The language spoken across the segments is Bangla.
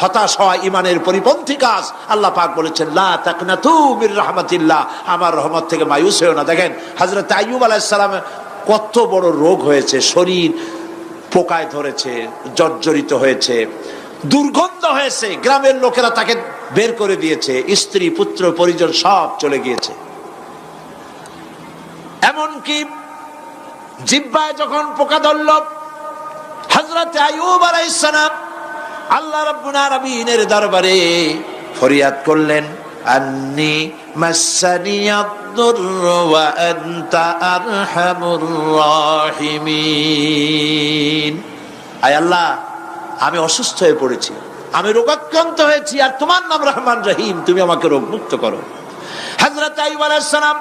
হতাশ হওয়া ইমানের পরিপন্থী কাজ। আল্লাহ পাক বলেছেন লা তাকনাতু মির রাহমাতিল্লাহ, আমার রহমত থেকে মায়ুস হও না। দেখেন হযরত আইয়ুব আলাইহিস সালামের কত বড় রোগ হয়েছে, শরীর পোকায় ধরেছে, জর্জরিত হয়েছে, দুর্গন্ধ হয়েছে, গ্রামের লোকেরা তাকে বের করে দিয়েছে, স্ত্রী পুত্র পরিজন সব চলে গিয়েছে। এমনকি জিহ্বায় যখন পোকা ধরল, হযরত আইয়ুব আলাইহিস সালাম আল্লাহ রাব্বুল আলামিনের দরবারে ফরিয়াদ করলেন, আন্নী মাসসানিয়াদ-দুররু ওয়া আনতা আরহামুর রাহিমিন। আয় আল্লাহ, আমি অসুস্থ হয়ে পড়েছি, আমি রোগাক্রান্ত হয়েছি, আর তোমার নাম রহমান রহিম, তুমি আমাকে রোগ মুক্ত করো। হযরত আইয়ুব আলাইহিস সালাম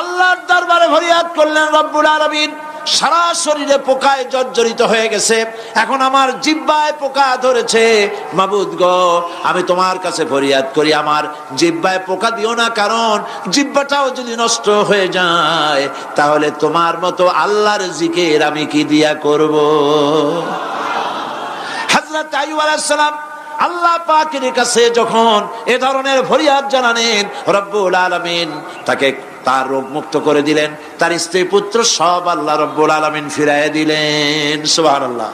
আল্লাহর দরবারে ফরিয়াদ করলেন, রব্বুল আলামিন সারা শরীরে পোকায় জর্জরিত হয়ে গেছে, এখন আমার জিহ্বায় পোকা ধরেছে, মাবুদ গো আমি তোমার কাছে ফরিয়াদ করি আমার জিহ্বায় পোকা দিও না, কারণ জিহ্বাটাও যদি নষ্ট হয়ে যায় তাহলে তোমার মতো আল্লাহর জিকির আমি কি দিয়া করব। হযরত আইয়ুব আলাইহিস সালাম আল্লাহ পাকের কাছে যখন এ ধরনের ফরিয়াদ জানালেন, রব্বুল আলামিন তাকে তার রোগ মুক্ত করে দিলেন, তার স্ত্রী পুত্র সব আল্লাহ রব্বুল আলামিন ফিরাইয়া দিলেন। সুবহানাল্লাহ।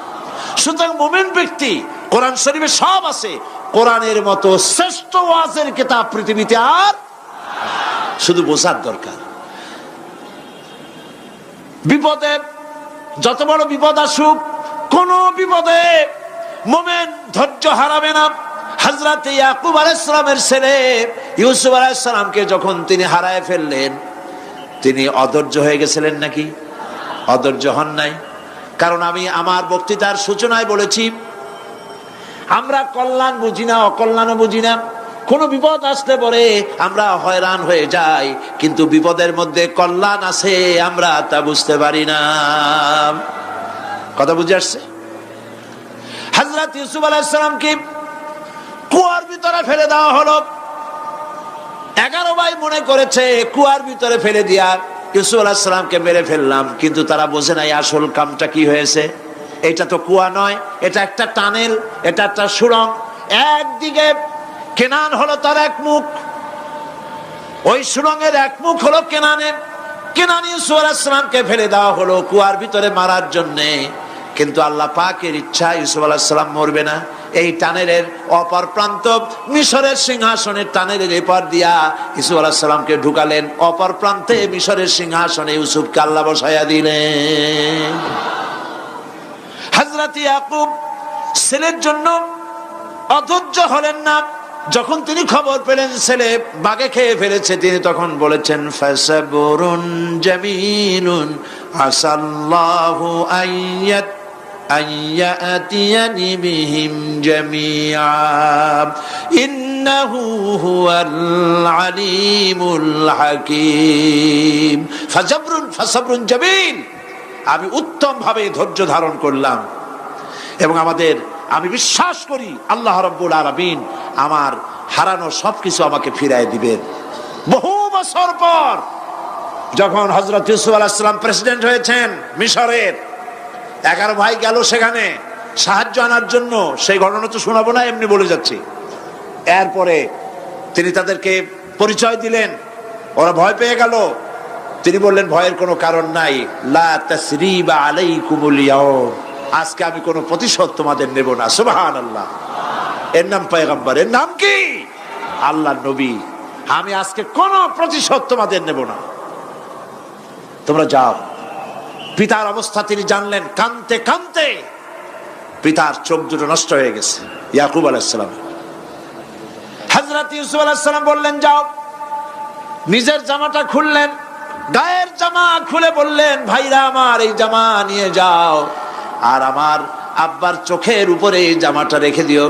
সুতরাং মুমিন ব্যক্তি, কোরআন শরীফে সব আছে, কোরআনের মতো শ্রেষ্ঠ ওয়াজের কিতাব পৃথিবীতে আর শুধু বোঝার দরকার। বিপদে যত বড় বিপদ আসুক, কোন বিপদে মুমিন ধৈর্য হারাবে না। হযরত ইয়াকুব আলাইহিস সালামের ছেলে ইউসুফ আলাইহিস সালামকে যখন তিনি হারায় ফেললেন, তিনি অধৈর্য হয়ে গেছিলেন নাকি? অধৈর্য হন নাই। কারণ আমি আমার বক্তৃতার সূচনায় বলেছি, আমরা কল্যাণ বুঝি না, অকল্যাণও বুঝি না। কোন বিপদ আসলে পরে আমরা হয়রান হয়ে যাই, কিন্তু বিপদের মধ্যে কল্যাণ আছে আমরা তা বুঝতে পারি না। কথা বুঝে আসছে? হযরত ইউসুফ আলাইহিস সালামকে কুয়ার ভিতরে ফেলে দেওয়া হলো। 11 ভাই মনে করেছে কুয়ার ভিতরে ফেলে দিয়া ইউসুফ আলাইহিস সালামকে মেরে ফেললাম, কিন্তু তারা বোঝে নাই আসল কামটা কি হয়েছে। এটা তো কুয়া নয়, এটা একটা টানেল, এটা একটা সুড়ঙ্গ। একদিকে কেনান হলো তার এক মুখ, ওই সুড়ঙ্গের এক মুখ হলো কেনানের। কেনান ইউসুফ আলাইহিস সালামকে ফেলে দেওয়া হলো কুয়ার ভিতরে মারার জন্যে, কিন্তু আল্লাহ পাকের ইচ্ছা ইউসুফ আলাইহিস সালাম মরবে না। এই টানেলের অপর প্রান্ত মিশরের সিংহাসনের টানেলের এপার দিয়া ইউসুফ আলাইহিস সালামকে ঢুকালেন, অপর প্রান্তে মিশরের সিংহাসনে ইউসুফকে আল্লাহ বসায়া দিলেন। হযরত ইয়াকুব ছেলের জন্য অধৈর্য হলেন না। যখন তিনি খবর পেলেন ছেলে বাঘে খেয়ে ফেলেছে, তিনি তখন বলেছেন, ফাসাবুরুন জামিলুন আসাল্লাহু আইয়াতিয়ানি বিহিম জামিআ ইন্নাহু হুয়াল আলিমুল হাকীম। ফাসাবরুন জামিল, আমি উত্তম ভাবে ধৈর্য ধারণ করলাম, এবং আমি বিশ্বাস করি আল্লাহ রাব্বুল আলামিন আমার হারানো সবকিছু আমাকে ফিরাই দিবেন। বহু বছর পর যখন হযরত ইউসুফ আলাইহিস সালাম প্রেসিডেন্ট হয়েছেন মিশরের, 11 ভাই গেল সেখানে সাহায্য আনার জন্য। সেই ঘটনা তো শোনাবো না, এমনি বলে যাচ্ছি। এরপরে তিনি তাদেরকে পরিচয় দিলেন, ওরা ভয় পেয়ে গেল। তিনি বললেন, ভয়ের কোনো কারণ নাই, লা তাসরিবা আলাইকুমুল ইয়াউম, আজকে আমি কোনো প্রতিশোধ তোমাদের নেব না। সুবহানাল্লাহ। এর নাম পয়গম্বর, এর নাম কি? আল্লাহর নবী। আমি আজকে কোনো প্রতিশোধ তোমাদের নেব না, তোমরা যাও। পিতার অবস্থা তিনি জানলেন, কাঁদতে কাঁদতে পিতার চোখ দুটো নষ্ট হয়ে গেছে ইয়াকুব আলাইহিস সালাম। হযরত ইউসুফ আলাইহিস সালাম বললেন, যাও। নিজের জামাটা খুললেন, গায়ের জামা খুলে বললেন, ভাইরা আমার এই জামা নিয়ে যাও, আর আমার আব্বার চোখের উপরে এই জামাটা রেখে দিও।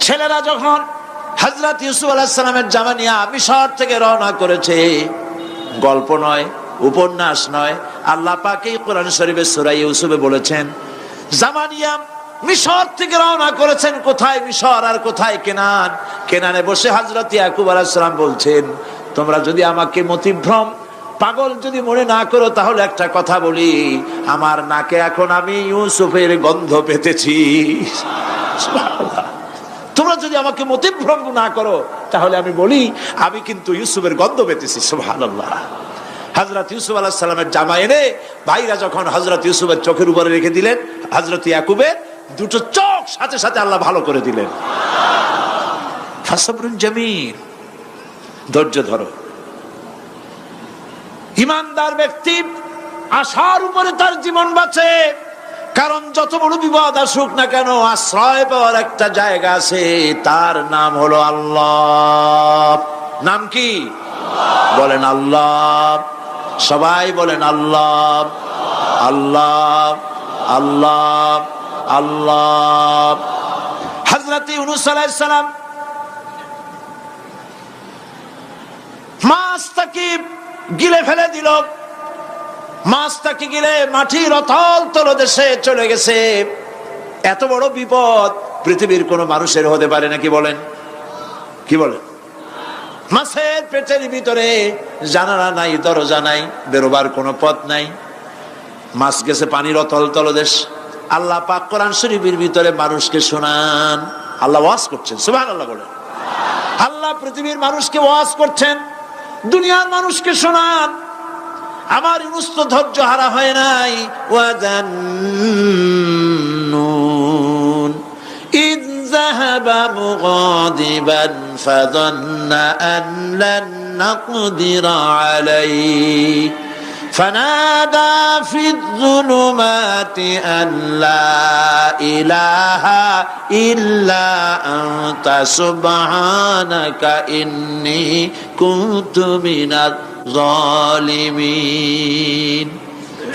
ছেলেরা যখন হযরত ইউসুফ আলাইহিস সালামের জামা নিয়ে মিশর থেকে রওনা করেছে, গল্প নয়, উপন্যাস নয়, আল্লাহ পাকই কোরআন শরীফে সূরা ইউসুফে বলেছেন, জামা নিয়ে মিশর থেকে রওনা করেছেন। কোথায় মিশর আর কোথায় কেনান? কেনানে বসে হযরত ইয়াকুব আলাইহিস সালাম বলছেন, তোমরা যদি আমাকে মতিভ্রম পাগল যদি মনে না করো, তাহলে একটা কথা বলি, আমার নাকে এখন আমি ইউসুফের গন্ধ পেতেছি। সুবহানাল্লাহ। তোমরা যদি আমাকে মতিভ্রম না করো তাহলে আমি বলি আমি কিন্তু ইউসুফের গন্ধ পেতেছি। সুবহানাল্লাহ। হযরত ইউসুফ আলাইহিস সালামের জামা এনে ভাইরা যখন হযরত ইউসুফের চোখের উপরে রেখে দিলেন, হযরত ইয়াকুবের দুটো চোখ সাথে সাথে আল্লাহ ভালো করে দিলেন। ফাসাবরুন জামিল, ধৈর্য ধরো। ইমানদার ব্যক্তি আশার উপরে তার জীবন বাঁচে, কারণ যত বড় বিপদ আসুক না কেন আশ্রয় পাওয়ার একটা জায়গা আছে, তার নাম হলো আল্লাহ। নাম কি? বলেন আল্লাহ। সবাই বলেন আল্লাহ আল্লাহ আল্লাহ আল্লাহ। হযরত ইউনূস আলাইহিস সালাম মাছটাকে গিলে ফেলে দিল, মাছটাকে গিলে মাটির অতল তলদেশে চলে গেছে। এত বড় বিপদ পৃথিবীর কোন মানুষের হতে পারে নাকি? বলেন, কি বলেন? মাছের পেটের ভিতরে জানালা নাই, দরজা নাই, বেরোবার কোনো পথ নাই, মাছ গেছে পানির অতল তলদেশ। আল্লাহ পাক কোরআন শরীফের ভিতরে মানুষকে শোনান, আল্লাহ ওয়াজ করছেন। সুবহানাল্লাহ বলেন। আল্লাহ পৃথিবীর মানুষকে ওয়াজ করছেন, দুনিয়ার মানুষকে শোনান। আমার ইউনূস তো ধৈর্য হারা হয় নাই। ওয়াযান্নুন ইয যাহাবা মুগাদিবান ফাযান্না আন লান নাকদিরা আলাইহি ফানাদা ফিয যুলুমাতি আন লা ইলাহা ইল্লা আনতা সুবহানাকা ইন্নী কুনতু মিনাজ জালিমিন।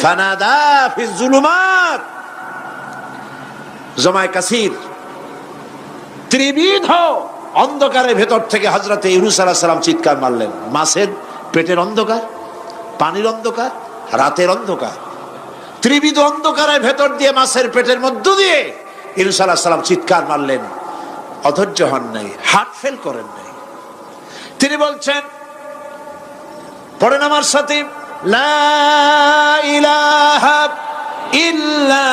ফানাদা ফিয যুলুমাত, জমায়ে কাসির, ত্রিবিধ অন্ধকারের ভেতর থেকে হযরত ইউনূস আলাইহিস সালাম চিৎকার মারলেন। মাছের পেটের অন্ধকার, পানির অন্ধকার, রাতের অন্ধকার, ত্রিবিধ অন্ধকারের ভেতর দিয়ে মাছের পেটের মধ্য দিয়ে ইউনূস আলাইহিস সালাম চিৎকার মারলেন। অধৈর্য হন নাই, হার্ট ফেল করেন নাই। তিনি বলছেন, পড়েন আমার সাথে, লা ইলাহা ইল্লা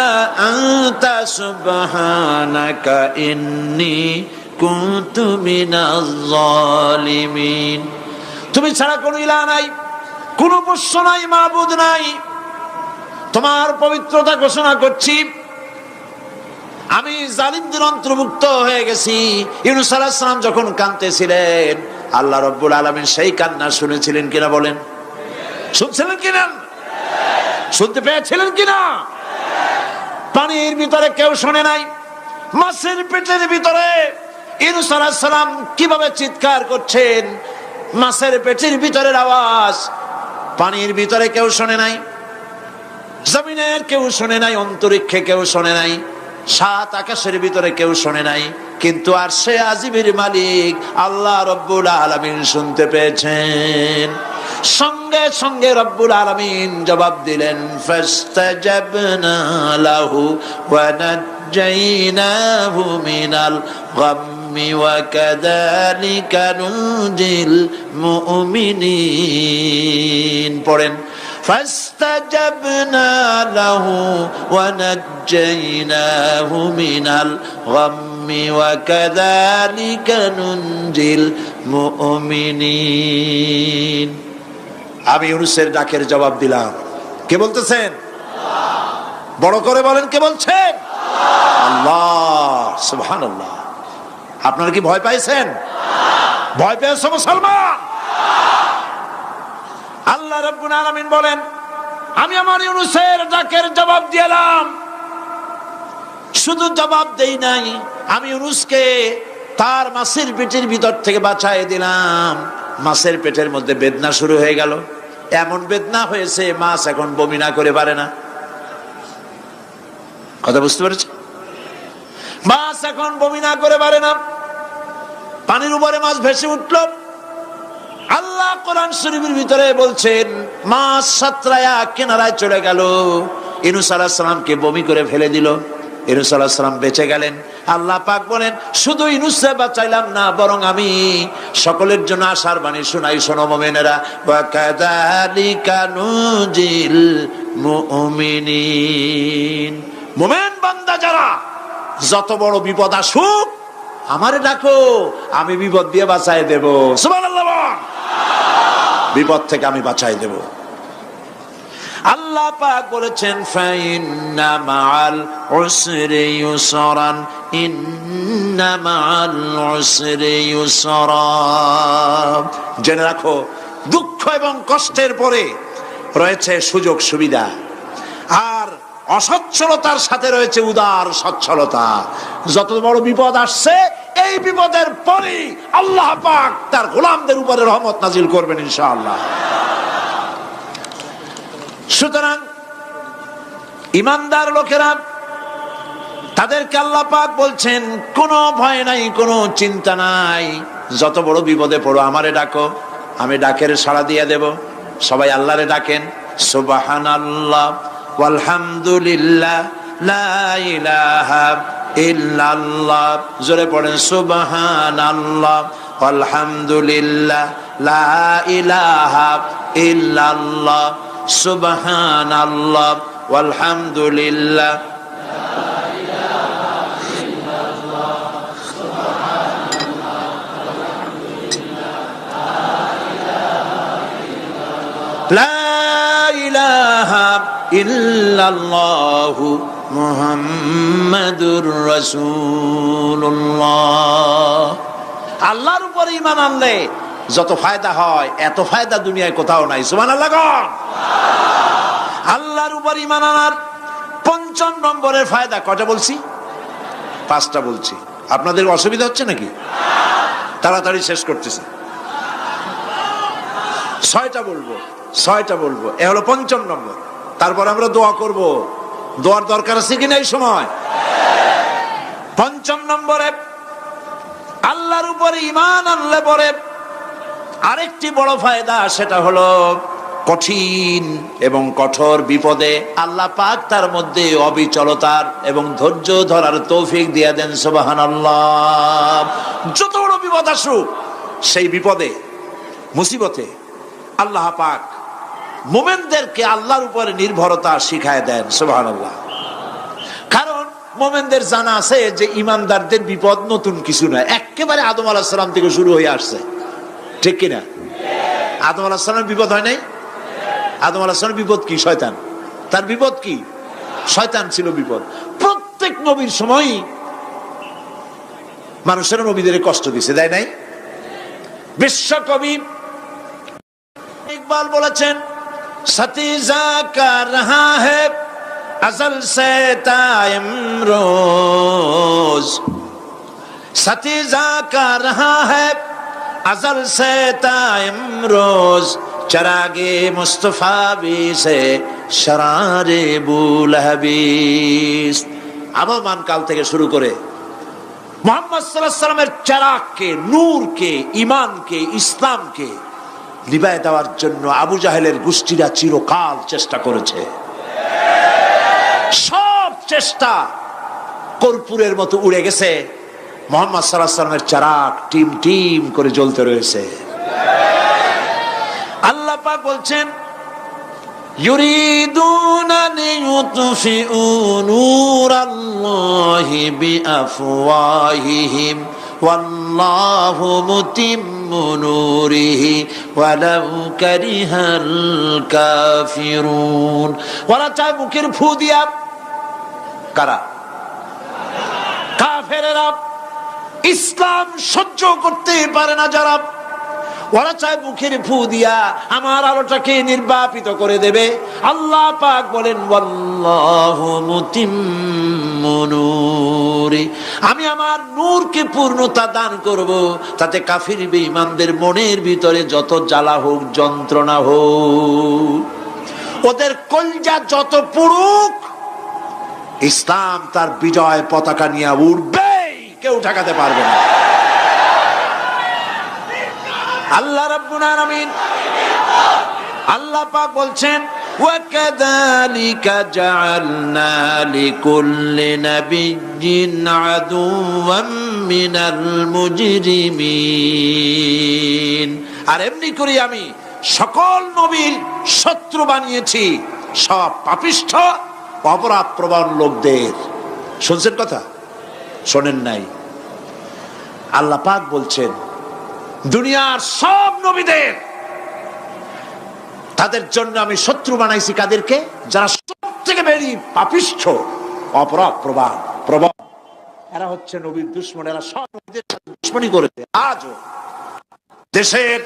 আনতা সুবহানাকা ইন্নী কুনতু মিনাজ জালিমিন। তুমি ছাড়া কোনো ইলাহ নাই, কোনো উপাস্য নাই, মাবুদ নাই। তোমার পবিত্রতা ঘোষণা করছি, আমি জালিমদের অন্তর্ভুক্ত হয়ে গেছি। ইউনূস আলাইহিস সালাম যখন কাঁদতেছিলেন, আল্লাহ রাব্বুল আলামিন সেই কান্না শুনেছিলেন কিনা? বলেন, শুনছিলেন কিনা? শুনতে পেয়েছিলেন কিনা? পানির ভিতরে কেউ শোনে নাই, মাছের পেটের ভিতরে ইউনূস আলাইহিস সালাম কিভাবে চিৎকার করছেন, মাছের পেটের ভিতরের আওয়াজ পানির ভিতরে কেউ শোনে নাই, জমিনের কেউ শোনে নাই, অন্তরিক্ষে কেউ শোনে নাই, সাত আকাশের ভিতরে কেউ শোনে নাই, কিন্তু আরশে আজিমের মালিক আল্লাহ রব্বুল আলামিন শুনতে পেয়েছেন। সঙ্গে সঙ্গে রব্বুল আলামিন জবাব দিলেন, ফাস্তাজাবনা লাহু ওয়া নাজ্জাইনাহু মিনাল গাম্মি ওয়া কাযালিকা নুনজিল মুমিনিন। পড়েন, ফাস্তাজাবনা লাহু ওয়া নাজ্জাইনাহু মিনাল গাম্মি ওয়া কাযালিকা নুনজিল মুমিনিন। আমি ইউনূসের ডাকের জবাব দিলাম। কে বলতেছেন? বড় করে বলেন, কে বলছেন? আল্লাহ। সুবহানাল্লাহ। আপনারা কি ভয় পাইছেন? ভয় পেয়েছো মুসলমান? আল্লাহ রাব্বুল আলামিন বলেন, আমি আমার ইউনূসের ডাকের জবাব দিলাম। শুধু জবাব দেই নাই, আমি ইউনূসকে তার মাছের পেটের ভিতর থেকে বাঁচায় দিলাম। মাছের পেটের মধ্যে বেদনা শুরু হয়ে গেল, এমন বেদনা হয়েছে মাছ এখন বমি না করে পারে না। কথা বুঝতে পেরেছে? মাছ এখন বমি না করে পারে না। পানির উপরে মাছ ভেসে উঠল। আল্লাহ কোরআন শরীফের ভিতরে বলছেন, মাছ সাতরায়া কিনারায় চলে গেল, ইউনূস আলাইহিস সালামকে বমি করে ফেলে দিল। ইউনূস আলাইহিস সালাম বেঁচে গেলেন। আল্লাহ পাক বলেন, শুধু ইউনূসকে বাঁচাইলাম না, বরং আমি সকলের জন্য আশার বাণী শোনাই। শোনো মুমিনেরা, ওয়া কাযালিকা নুনজিল মুমিনিন। মুমিন বান্দা যারা যত বড় বিপদ আসুক আমারে ডাকো, আমি বিপদ দিয়ে বাঁচাই দেব। সুবহানাল্লাহ, বিপদ থেকে আমি বাঁচাই দেব। আল্লাহ পাক বলেছেন ফাইন্না মাআল উসরি ইউসরান, ইন্না মাআল উসরি ইউসরা। জেনে রাখো, দুঃখ এবং কষ্টের পরে রয়েছে সুযোগ সুবিধা, আর অসচ্ছলতার সাথে রয়েছে উদার সচ্ছলতা। যত বড় বিপদ আসছে এই বিপদের পরে আল্লাহ পাক তার গোলামদের উপরে রহমত নাজিল করবেন ইনশাআল্লাহ। সুতরাং ঈমানদার লোকেরা, তাদেরকে আল্লাহ পাক বলছেন কোনো ভয় নাই, কোনো চিন্তা নাই, যত বড় বিপদে পড়ো আমারে ডাকো, আমি ডাকের সাড়া দিয়ে দেব। সবাই আল্লাহরে ডাকেন, সুবহানাল্লাহ ওয়ালহামদুলিল্লাহ লা ইলাহা ইল্লাল্লাহ। জোরে পড়েন সুবহানাল্লাহ ওয়ালহামদুলিল্লাহ লা ইলাহা ইল্লাল্লাহ, সুবহানাল্লাহ ওয়ালহামদুলিল্লাহ লা ইলাহা ইল্লাল্লাহু মুহাম্মাদুর রাসূলুল্লাহ। আল্লাহর উপর ঈমান আনলে যত ফায়দা হয় এত ফায়দা দুনিয়ায় কোথাও নাই। সুবহানাল্লাহ। আল্লাহর উপর ঈমান আনার ৫ম নম্বরের ফায়দা কয়টা বলছি? 5টা বলছি। আপনাদের অসুবিধা হচ্ছে নাকি? তাড়াতাড়ি শেষ করতেছি। 6টা বলবো, এ হলো ৫ম নম্বর। তারপর আমরা দোয়া করব। দোয়ার দরকার আছে কিনা এই সময়? ৫ম নম্বরে আল্লাহর উপরে ঈমান আনলে পরে আরেকটি বড় ফায়দা, সেটা হলো কঠিন এবং কঠোর বিপদে আল্লাহ পাক তার মধ্যে অবিচলতার এবং ধৈর্য ধরার তৌফিক দিয়ে দেন। সুবহানাল্লাহ। যত বড় বিপদ আসুক সেই বিপদে মুসিবতে আল্লাহ পাক মুমিনদেরকে আল্লাহর উপরে নির্ভরতা শিখায় দেন। সুবহানাল্লাহ। কারণ মুমিনদের জানা আছে যে ঈমানদারদের বিপদ নতুন কিছু নয়, একেবারে আদম আলাইহিস সালাম থেকে শুরু হয়ে আসছে, ঠিক কিনা? আদম আলাইহিস সালামের বিপদ হয় নাই? আদম আলাইহিস সালামের বিপদ কি? শয়তান। তার বিপদ কি? শয়তান ছিল বিপদ। প্রত্যেক নবীর সময়ই মানুষের নবীদের কষ্ট দিছে, দেয় নাই? বিশ্বকবি ইকবাল বলেছেন, সতীজা কা রহা है अज़ल से ता इमरोज, सतीजा का रहा है अज़ल से ता इमरोज, चरागे मुस्तफा भी से शरारे बुलहबीस। আবহমান কাল থেকে শুরু করে মুহাম্মদ সাল্লাল্লাহু আলাইহি ওয়াসাল্লামের চারাগকে, নূরকে, ঈমানকে, ইসলামকে নিভায় দেওয়ার জন্য আবু জাহেলের গোষ্ঠীরা চিরকাল চেষ্টা করেছে। সব চেষ্টা কর্পূরের মতো উড়ে গেছে, মুহাম্মদ সাল্লাল্লাহু আলাইহি ওয়াসাল্লামের চারাগ টিম টিম করে জ্বলতে রয়েছে। আল্লাহ পাক বলছেন, ইউরিদুনা লিইউতফিউ নূরাল্লাহি বিআফওয়াহিহিম ওয়াল্লাহু মুতিম্মু নূরিহি ওয়ালাউ কারিহাল কাফিরুন। ওরা চায় মুখের ফু দিয়া, কারা? কাফেরেরা। ইসলাম সহ্য করতে পারে না যারা, ওরা চায় মুখের ফু দিয়া আমার আলোটাকে নির্বাপিত করে দেবে। আল্লাহ পাক বলেন, ওয়াল্লাহু মুতিম্মু নূরি, আমি আমার নূরকে পূর্ণতা দান করব, তাতে কাফির বেঈমানদের মনের ভিতরে যত জ্বালা হোক, যন্ত্রণা হোক, ওদের কলজা যত পুড়ুক, ইসলাম তার বিজয় পতাকা নিয়ে উঠবে, কেউ ঠেকাতে পারবে না। আল্লাহ রাব্বুল আলামিন, আল্লাহ পাক বলছেন, ওয়াকাযালিকা জাআলনা লিকুল্লি নাবিয়্যিন আদুওয়াম মিনাল মুজরিমিন। আর এমনি করে আমি সকল নবীর শত্রু বানিয়েছি সব পাপিষ্ঠ অপরাধ প্রবণ লোকদের। শুনছেন কথা? শোনেন নাই? আল্লাহ পাক বলছেন দুনিয়ার সব নবীদের তাদের জন্য আমি শত্রু বানাইছি কাদেরকে? যারা সব থেকে বেশি পাপিষ্ঠ, অপরাধ প্রবণ, এরা হচ্ছে নবীর দুশমন। এরা সব নবীদের সাথে দুশমনি করেছে। আজও দেশের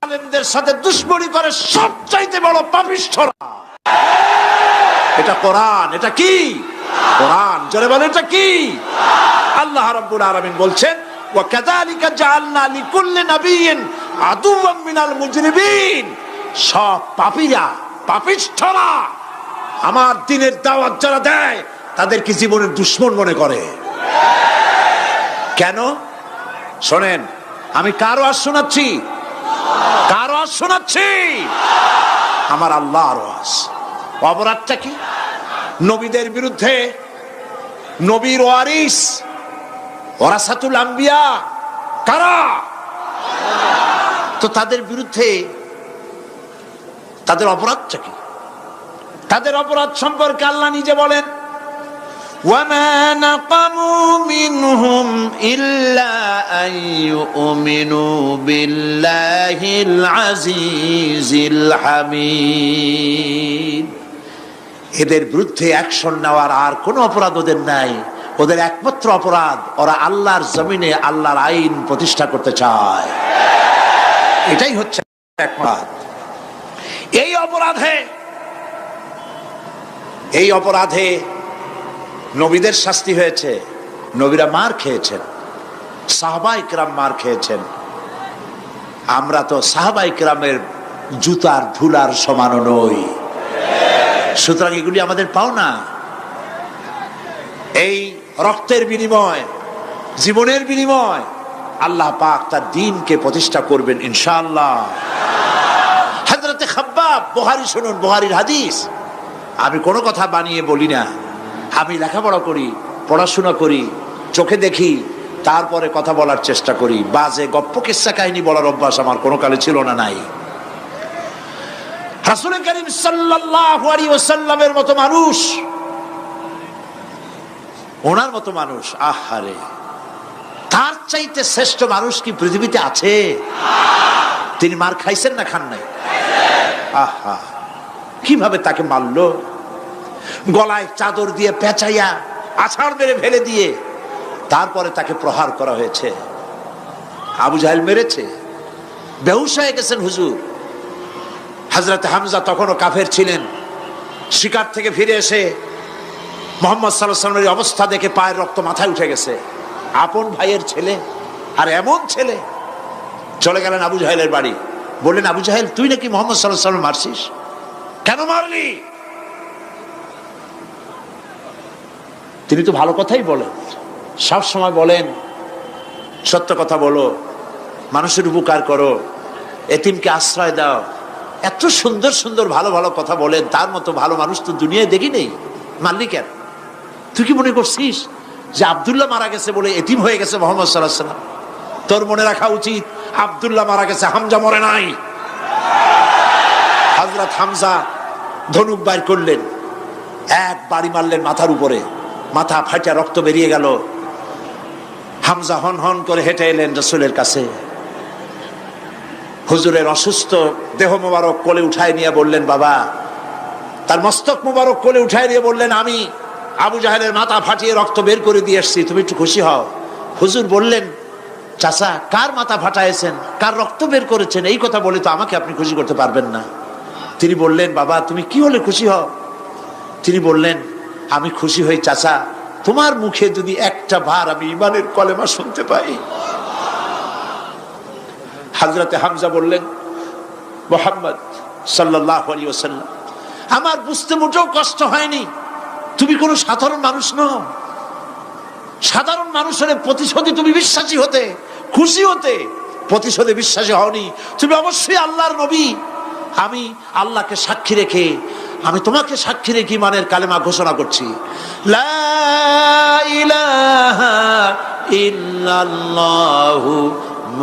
আলেমদের সাথে দুশমনি করে সবচাইতে বড় পাপিষ্ঠরা। এটা কোরআন। এটা কি? কোরআন। জোরে বলেন এটা কি? আল্লাহ রাব্বুল আলামিন বলছেন ওয়া কাযালিকা জাআলনা লিকুল্লি নাবিয়্যিন আদুওয়াম মিনাল মুজরিমিন। সব পাপীরা, পাপিষ্ঠরা আমার দ্বীনের দাওয়াত যারা দেয় তাদেরকে জীবনের দুশমন মনে করে। কেন? শোনেন, আমি কারো আওয়াজ শোনাচ্ছি? কারো আওয়াজ শোনাচ্ছি? আমার আল্লাহর আওয়াজ। অপরাধটা কি? নবীদের বিরুদ্ধে, নবীর ওয়ারিস ওয়ারাসাতুল আম্বিয়া কারা? তো তাদের বিরুদ্ধে তাদের অপরাধটা কি? তাদের অপরাধ সম্পর্কে আল্লাহ নিজে বলেন وَمَا نَقَمُوا مِنْهُمْ إِلَّا أَنْ يُؤْمِنُوا بِاللَّهِ الْعَزِيزِ الْحَمِيدِ। এদের বিরুদ্ধে অ্যাকশন নেওয়ার আর কোনো অপরাধ ওদের নাই। ওদের একমাত্র অপরাধ ওরা আল্লাহর জমিনে আল্লাহর আইন প্রতিষ্ঠা করতে চায়। এটাই হচ্ছে অপরাধ। এই অপরাধে নবীদের শাস্তি হয়েছে। নবীরা মার খেয়েছেন, সাহাবায়ে কেরাম মার খেয়েছেন। আমরা তো সাহাবায়ে কেরামের জুতার ধুলার সমানও নই। সুতরাং এগুলি আমাদের পাওনা। এই রক্তের বিনিময়, জীবনের বিনিময় আল্লাহ পাক তার দ্বীনকে প্রতিষ্ঠা করবেন ইনশাআল্লাহ। হযরতে খাব্বাব, বুখারী শুনুন, বুখারীর হাদিস। আমি কোনো কথা বানিয়ে বলি না। আমি লেখাপড়া করি, পড়াশোনা করি, চোখে দেখি, তারপরে কথা বলার চেষ্টা করি। বাজে গপ্প কিস্সা কাহিনী বলার অভ্যাস আমার কোনো কালে ছিল না, নাই। রাসূল করিম সাল্লাল্লাহু আলাইহি ওয়াসাল্লামের মতো মানুষ, ওনার মতো মানুষ, আহারে, তার চাইতে শ্রেষ্ঠ মানুষ কি পৃথিবীতে আছে? তিনি মার খাইছেন না খান নাই? আহা, কিভাবে তাকে মারলো! গলায় চাদর দিয়ে পেঁচাইয়া আছাড় মেরে ফেলে দিয়ে তারপরে তাকে প্রহার করা হয়েছে। আবু জাহেল মেরেছে, বেহুশ হয়ে গেছেন হুজুর। হযরতে হামজা তখনও কাফের ছিলেন। শিকার থেকে ফিরে এসে মুহাম্মদ সাল্লাল্লাহু আলাইহি ওয়াসাল্লামের অবস্থা দেখে পায়ের রক্ত মাথায় উঠে গেছে। আপন ভাইয়ের ছেলে, আর এমন ছেলে। চলে গেলেন আবু জাহেলের বাড়ি। বললেন, আবু জাহেল, তুই নাকি মুহাম্মদ সাল্লাল্লাহু আলাইহি ওয়াসাল্লাম মারছিস? কেন মারলি? তিনি তো ভালো কথাই বলেন, সব সময় বলেন সত্য কথা বলো, মানুষের উপকার করো, এতিমকে আশ্রয় দাও। এত সুন্দর সুন্দর ভালো ভালো কথা বলেন। তার মতো ভালো মানুষ তো দুনিয়ায় দেখি নেই। মারলি কেন? তুই কি মনে করছিস যে আব্দুল্লাহ মারা গেছে বলে এতিম হয়ে গেছে মুহাম্মদ সাল্লাল্লাহু আলাইহি ওয়াসাল্লাম? তোর মনে রাখা উচিত আব্দুল্লাহ মারা গেছে, হামজা মরে নাই। হযরত হামজা ধনুক বাইর করলেন, এক বাড়ি মারলেন মাথার উপরে, মাথা ফাটা রক্ত বেরিয়ে গেল। হামজা হন হন করে হেঁটে এলেন রাসূলের কাছে। হুজুরের অসুস্থ দেহ মোবারক কোলে উঠায় নিয়ে বললেন, বাবা, তার মস্তক মোবারক কোলে উঠায় নিয়ে বললেন, আমি আবু জাহেলের মাথা ফাটিয়ে রক্ত বের করে দিয়ে এসেছি, তুমি একটু খুশি হও। হুজুর বললেন, চাচা, কার মাথা ফাটাইছেন, কার রক্ত বের করেছেন, এই কথা বলে তো আমাকে আপনি খুশি করতে পারবেন না। তিনি বললেন, বাবা, তুমি কি হলে খুশি হও? তিনি বললেন, আমি খুশি হই চাচা, তোমার মুখে যদি একটা বার আমি ঈমানের কলেমা শুনতে পাই। হযরতে হামজা বললেন, মুহাম্মদ সাল্লাল্লাহু আলাইহি ওয়াসাল্লাম, আমার বুঝতে মোটেও কষ্ট হয়নি, তুমি কোনো সাধারণ মানুষ নও। সাধারণ মানুষের প্রতিশোধে তুমি বিশ্বাসী হতে, খুশি হতে, প্রতিশোধে বিশ্বাসী হওনি। তুমি অবশ্যই আল্লাহর নবী। আমি আল্লাহকে সাক্ষী রেখে, আমি তোমাকে সাক্ষী রেখে ঈমানের কালেমা ঘোষণা করছি, লা ইলাহা ইল্লাল্লাহু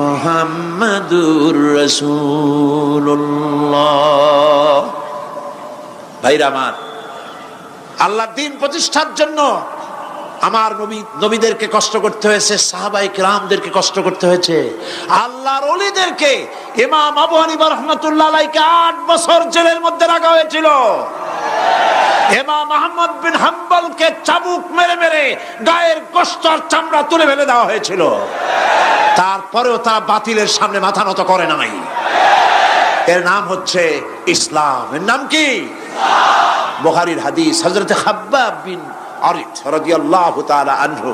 মুহাম্মাদুর রাসূলুল্লাহ। ভাইরা আমার, আল্লাহর দ্বীন প্রতিষ্ঠার জন্য আমার নবীদেরকে কষ্ট করতে হয়েছে, সাহাবায়ে কেরামদেরকে কষ্ট করতে হয়েছে, আল্লাহর ওলিদেরকে, ইমাম আবু হানিফা রাহমাতুল্লাহ আলাইহিকে 8 বছর জেলের মধ্যে রাখা হয়েছিল। ইমাম আহমদ বিন হাম্বলকে চাবুক মেরে মেরে গায়ের গোশত আর চামড়া তুলে ফেলে দেওয়া হয়েছিল। তারপরেও তারা বাতিলের সামনে মাথা নত করে নাই। এর নাম হচ্ছে ইসলাম। এর নাম কি? বুখারীর হাদিস, হযরত খাব্বাব বিন আরিত রাদিয়াল্লাহু তাআলা আনহু,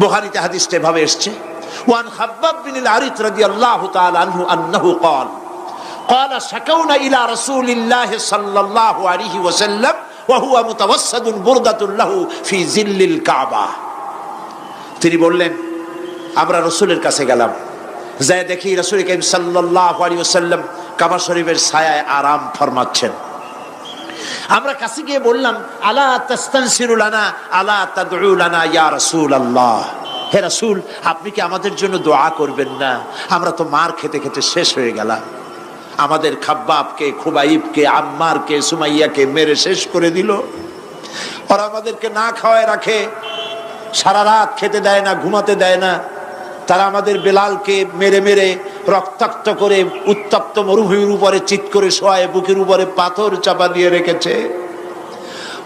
বুখারীতে হাদিসটা এভাবে এসেছে, ওয়ান খাব্বাব বিন আরিত রাদিয়াল্লাহু তাআলা আনহু আন্নাহু قال قال شكونا الى رسول الله صلى الله عليه وسلم وهو متوسد بردة له في ظل الكعبة। তিনি বললেন, আমরা রাসূলের কাছে গেলাম, যাই দেখি রাসূল করিম সাল্লাল্লাহু আলাইহি ওয়াসাল্লাম কাবা শরীফের ছায়ায় আরাম ফরমাচ্ছেন। আমরা কাছে গিয়ে বললাম, আলা তাস্তানসিরু লানা আলা তাদউ লানা ইয়া রাসূলুল্লাহ, হে রাসূল, আপনি কি আমাদের জন্য দোয়া করবেন না? আমরা তো মার খেতে খেতে শেষ হয়ে গেলাম। আমাদের খাব্বাবকে, খুবাইবকে, আম্মারকে, সুমাইয়াকে মেরে শেষ করে দিল। ওরা আমাদেরকে না খাওয়ায় রাখে, সারা রাত খেতে দেয় না, ঘুমাতে দেয় না। তারা আমাদের বেলালকে মেরে মেরে রক্তাক্ত করে উত্তপ্ত মরুভূমির উপরে চিৎ করে শোয়ায়, বুকের উপরে পাথর চাপা দিয়ে রেখেছে।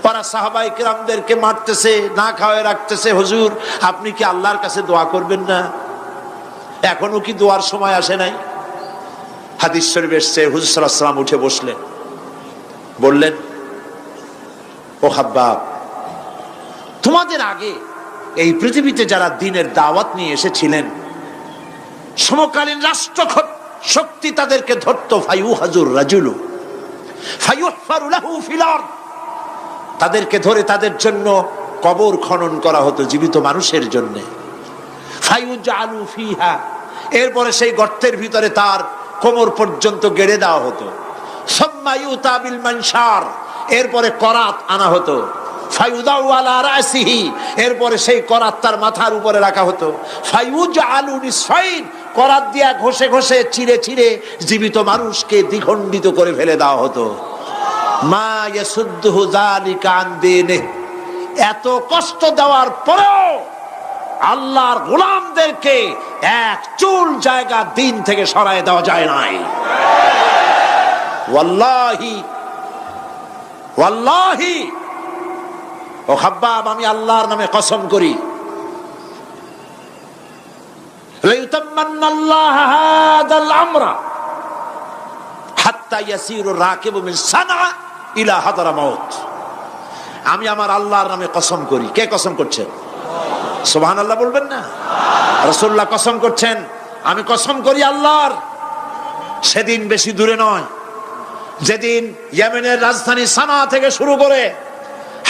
ওরা সাহাবায়ে কেরামদেরকে মারতেছে, না খাওয়ায় রাখতেছে। হুজুর, আপনি কি আল্লাহর কাছে দোয়া করবেন না? এখনো কি দোয়ার সময় আসে নাই? হাদিস শরীফে এসেছে, হুজুর সাল্লাল্লাহু আলাইহি ওয়াসাল্লাম উঠে বসলেন, বললেন, ও খাব্বাব, তোমাদের আগে এই পৃথিবীতে যারা দ্বীনের দাওয়াত নিয়ে এসেছিলেন, সমকালীন রাষ্ট্র শক্তি তাদেরকে ধরতো, ফায়ুহাজুর রাজুলু ফায়ুহফারু লাহু ফিল আরদ, তাদেরকে ধরে তাদের জন্য কবর খনন করা হতো জীবিত মানুষের জন্য। ফায়ুজআলু ফিহা, এরপরে সেই গর্তের ভিতরে তার কোমর পর্যন্ত গেড়ে দেওয়া হতো। সুম্মা ইউতা বিল মানশার, এরপরে করাত আনা হতো। ফায়ুদাউ আলা রাসিহি, এরপরে সেই করাত তার মাথার উপরে রাখা হতো। ফায়ুজআলু নিসফাইন, করাত দিয়া ঘষে ঘষে চিরে চিরে জীবিত মানুষকে দ্বিখণ্ডিত করে ফেলে দেওয়া হতো। মা ইয়াসুদ্দুহু যালিকা আন দীনিহি, এত কষ্ট দেওয়ার পরেও আল্লাহর গোলামদেরকে এক চুল জায়গা দিন থেকে সরায় দেওয়া যায় নাই। ওয়াল্লাহি ওয়াল্লাহি, ও খাব্বাব, আমি আল্লাহর নামে কসম করি, লাইউতাম্মান্নাল্লাহু হাদাল আমরা হাত্তা ইয়াসিরু রাকিবু মিন সানআ ইলা হাদরামাউত। আমি আমার আল্লাহর নামে কসম করি। কে কসম করছেন? সুবহানাল্লাহ বলবেন না? রাসূলুল্লাহ কসম করছেন, আমি কসম করি আল্লাহর, সেদিন বেশি দূরে নয়, যেদিন ইয়েমেনের রাজধানী সানা থেকে শুরু করে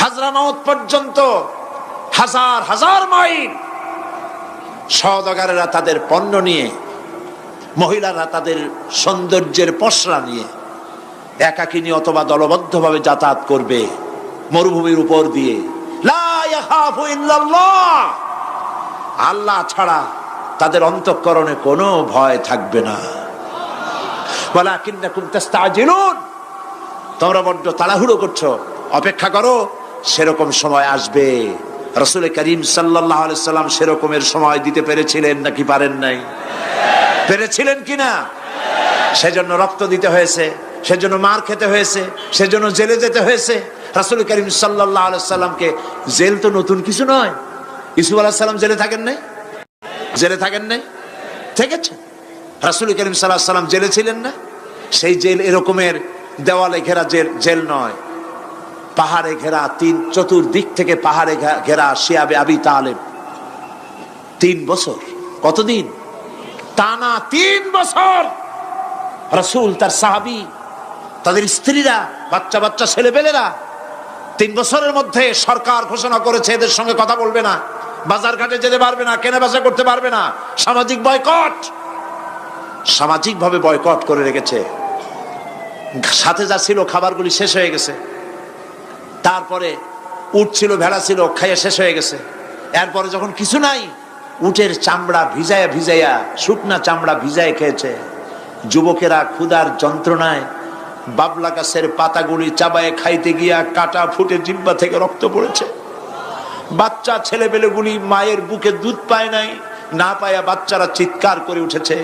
হাজরামাউত পর্যন্ত হাজার হাজার মাইল সওদাগরেরা তাদের পণ্য নিয়ে, মহিলারা তাদের সৌন্দর্যের পসরা নিয়ে একাকিনী অথবা দলবদ্ধভাবে যাতায়াত করবে মরুভূমির উপর দিয়ে। লা ইয়াখাফু ইল্লাল্লাহ, আল্লাহ ছাড়া তাদের অন্তঃকরণে কোনো ভয় থাকবে না। ওয়ালাকিন্নাকুম তাস্তাজিলুন, তোমরা বড্ড তাড়াহুড়ো করছো, অপেক্ষা করো, সেরকম সময় আসবে। রাসূল করিম সাল্লাল্লাহু আলাইহি সাল্লাম সেরকমের সময় দিতে পেরেছিলেন নাকি পারেন নাই? পেরেছিলেন কিনা? সেজন্য রক্ত দিতে হয়েছে, সেজন্য মার খেতে হয়েছে, সেজন্য জেলে যেতে হয়েছে। রাসূল করিম সাল্লাল্লাহু আলাইহি সাল্লামকে, জেল তো নতুন কিছু নয়। ইউসুফ আলাইহিস সালাম জেলে থাকেন নাই? জেলে থাকেন নাই? থেকেছেন। রাসূল করিম সাল্লাল্লাহু আলাইহি সাল্লাম জেলে ছিলেন না? সেই জেল এরকমের দেওয়ালে ঘেরা জেল নয়, পাহাড়ে ঘেরা, চতুর্দিক থেকে পাহাড়ে ঘেরা শিয়াবে আবি তালেব 3 বছর। কতদিন? টানা 3 বছর রাসূল, তার সাহাবী, তাদের স্ত্রীরা, বাচ্চা বাচ্চা ছেলেপেলেরা 3 বছরের মধ্যে সরকার ঘোষণা করেছে এদের সঙ্গে কথা বলবে না, বাজার ঘাটে যেতে পারবে না, কেনা বেচা করতে পারবে না, সামাজিক বয়কট, সামাজিকভাবে বয়কট করে রেখেছে। সাথে যা ছিল খাবারগুলি শেষ হয়ে গেছে। তারপরে উট ছিল, ভেড়া ছিল, খাইয়ে শেষ হয়ে গেছে। এরপরে যখন কিছু নাই, উটের চামড়া ভিজাইয়া ভিজাইয়া, শুকনা চামড়া ভিজায় খেয়েছে। যুবকেরা ক্ষুধার যন্ত্রণায় বাবলা গাছের পাতাগুলি চাবায়ে খাইতে গিয়া কাটা ফুটে জিহ্বা থেকে রক্ত পড়েছে। বাচ্চা ছেলেবেলেগুলি মায়ের বুকে দুধ পায় নাই, না পায়া বাচ্চারা চিৎকার করে উঠেছে।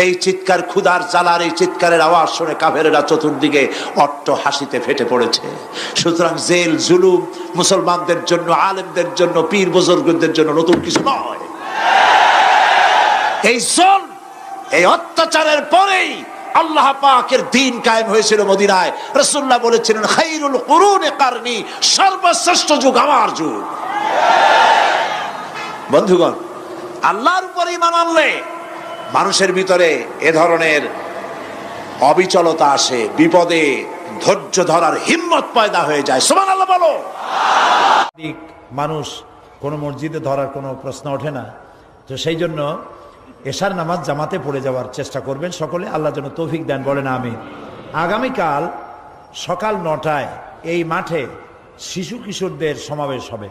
এই চিৎকার, ক্ষুধার জ্বালার এই চিৎকারের আওয়াজ শুনে কাফেরেরা চতুর্দিকে অট্ট হাসিতে ফেটে পড়েছে। সুতরাং জেল জুলুম মুসলমানদের জন্য, আলেমদের জন্য, পীর বুজুর্গদের জন্য নতুন কিছু নয়। এই জুলম, এই অত্যাচারের পরেই আল্লাহ পাকের দ্বীন কায়েম হয়েছিল মদিনায়। রাসূলুল্লাহ বলেছিলেন, খায়রুল কুরুনি কারনি, সর্বশ্রেষ্ঠ যুগ আমার যুগ। বন্ধুগণ, আল্লাহর উপর ঈমান আনলে মানুষের ভিতরে এ ধরনের অবিচলতা আসে, বিপদে ধৈর্য ধরার হিম্মত পয়দা হয়ে যায়। সুবহানাল্লাহ বলো। মানুষ কোনো মসজিদে ধরার কোনো প্রশ্ন ওঠে না, তো সেই জন্য এশার নামাজ জামাতে পড়ে যাওয়ার চেষ্টা করবেন সকলে। আল্লাহ যেন তৌফিক দেন, বলেন আমিন। আগামীকাল সকাল 9টায় এই মাঠে শিশু কিশোরদের সমাবেশ হবে।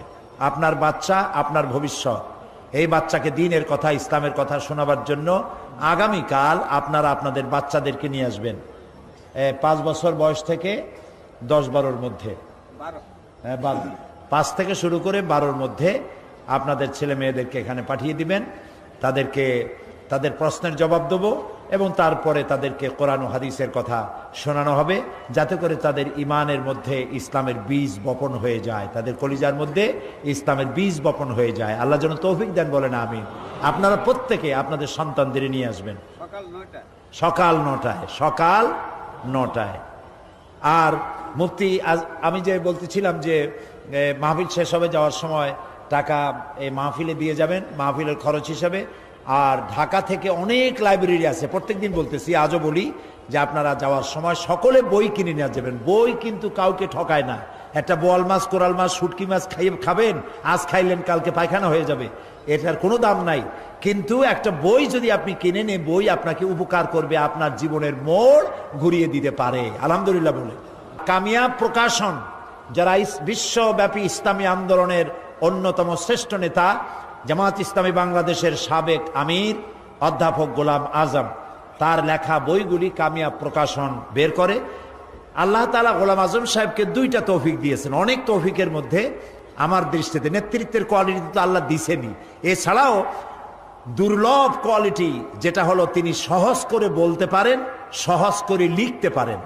আপনার বাচ্চা আপনার ভবিষ্যৎ, এই বাচ্চাকে দ্বীনের কথা, ইসলামের কথা শোনাবার জন্য আগামীকাল আপনারা আপনাদের বাচ্চাদেরকে নিয়ে আসবেন। 5 বছর বয়স থেকে 10-12-র মধ্যে, 5 থেকে শুরু করে 12-র মধ্যে আপনাদের ছেলে মেয়েদেরকে এখানে পাঠিয়ে দিবেন। তাদেরকে তাদের প্রশ্নের জবাব দেব এবং তারপরে তাদেরকে কোরআন ও হাদিসের কথা শোনানো হবে, যাতে করে তাদের ইমানের মধ্যে ইসলামের বীজ বপন হয়ে যায়, তাদের কলিজার মধ্যে ইসলামের বীজ বপন হয়ে যায়। আল্লাহ যেন তৌফিক দেন, বলেন আমিন। আপনারা প্রত্যেকে আপনাদের সন্তানদের নিয়ে আসবেন সকাল 9টায়। আর মুফতি, আমি যে বলতেছিলাম যে মাহফিল শেষ হবে, যাওয়ার সময় টাকা এই মাহফিলে দিয়ে যাবেন, মাহফিলের খরচ হিসাবে। আর ঢাকা থেকে অনেক লাইব্রেরি আছে, প্রত্যেকদিন বলতেছি, আজও বলি যে আপনারা যাওয়ার সময় সকলে বই কিনে নিয়ে যাবেন। বই কিন্তু কাউকে ঠকায় না। একটা বোয়াল মাছ, কোরাল মাছ, শুটকি মাছ খাবেন, আজ খাইলেন কালকে পায়খানা হয়ে যাবে, এটার কোনো দাম নাই। কিন্তু একটা বই যদি আপনি কিনে নেন, বই আপনাকে উপকার করবে, আপনার জীবনের মোড় ঘুরিয়ে দিতে পারে। আলহামদুলিল্লাহ বলে। কামিয়াব প্রকাশন, যারা বিশ্বব্যাপী ইসলামী আন্দোলনের অন্যতম শ্রেষ্ঠ নেতা, জামাত ইসলামী বাংলাদেশের সাবেক আমির অধ্যাপক গোলাম আজম, তার লেখা বইগুলি কামিয়াব প্রকাশন বের করে। আল্লাহ তাআলা গোলাম আজম সাহেবকে 2টা তৌফিক দিয়েছেন। অনেক তৌফিকের মধ্যে আমার দৃষ্টিতে নেতৃত্বের কোয়ালিটি তো আল্লাহ দিছেনই, এছাড়াও দুর্লভ কোয়ালিটি যেটা হলো তিনি সহজ করে বলতে পারেন, সহজ করে লিখতে পারেন।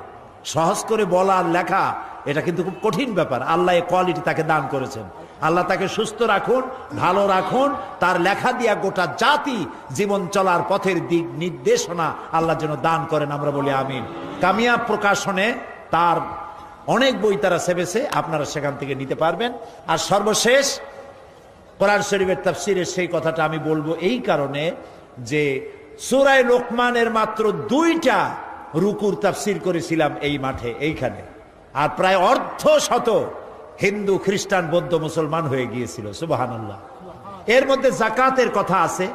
সহজ করে বলা আর লেখা এটা কিন্তু খুব কঠিন ব্যাপার। আল্লাহ এই কোয়ালিটি তাকে দান করেছেন। আল্লাহ তাকে সুস্থ রাখুন, ভালো রাখুন। তার লেখা দিয়া গোটা জাতি জীবন চলার পথের দিক নির্দেশনা আল্লাহ যেন দান করেন, আমরা বলি আমিন। কামিয়াব প্রকাশনে তার অনেক বই তারা সেবেছে, আপনারা সেখান থেকে নিতে পারবেন। আর সর্বশেষ কোরআন শরীফের তাফসীরের সেই কথাটা আমি বলবো এই কারণে যে সূরা লোকমানের মাত্র 2টা রুকুর তাফসীর করেছিলাম এই মাঠে, এইখানে। আর প্রায় অর্ধশত হিন্দু, খ্রিস্টান, বৌদ্ধ, মুসলমান হয়ে গিয়েছিল। সুবহানাল্লাহ। এর মধ্যে যাকাতের কথা আছে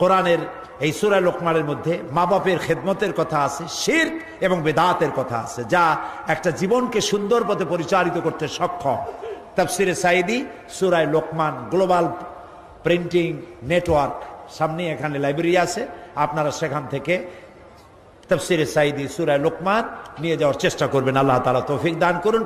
কোরআনের এই সূরা লোকমানের মধ্যে, মা বাপের খেদমতের কথা আছে, শিরক এবং বেদাতের কথা আছে, যা একটা জীবনকে সুন্দর পথে পরিচালিত করতে সক্ষম। তাফসিরে সাঈদী সূরা লোকমান গ্লোবাল প্রিন্টিং নেটওয়ার্ক, সামনে এখানে লাইব্রেরি আছে, আপনারা সেখান থেকে তাফসিরে সাঈদী সূরা লোকমান নিয়ে যাওয়ার চেষ্টা করবেন। আল্লাহ তাআলা তৌফিক দান করুন।